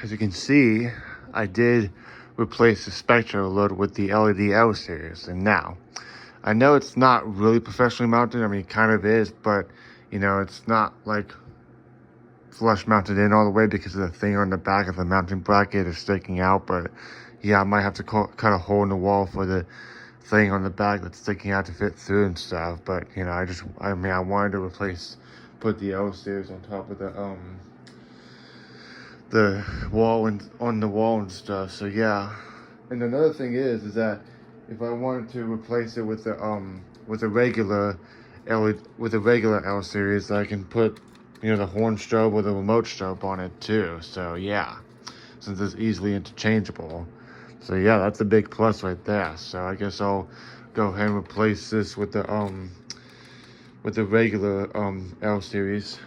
as you can see, I did replace the Spectra load with the LED L series. And now, I know it's not really professionally mounted. I mean, it kind of is, but you know, it's not like flush mounted in all the way because of the thing on the back of the mounting bracket is sticking out. But yeah, I might have to cut a hole in the wall for the thing on the back that's sticking out to fit through and stuff. But you know, I wanted to put the L series on top of the wall and on the wall and stuff. So yeah. And another thing is that if I wanted to replace it with a regular L series, I can put, you know, the horn strobe or the remote strobe on it too. So yeah, since it's easily interchangeable. So yeah, that's a big plus right there. So I guess I'll go ahead and replace this with the regular L series.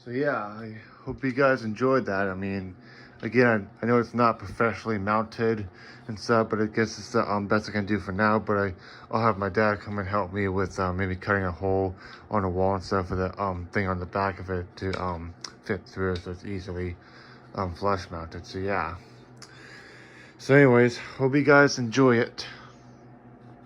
So yeah, I hope you guys enjoyed that. I mean, again, I know it's not professionally mounted and stuff, but I guess it's the best I can do for now. But I'll have my dad come and help me with maybe cutting a hole on the wall and stuff for the thing on the back of it to fit through, so it's easily flush mounted. So yeah. So anyways, hope you guys enjoy it.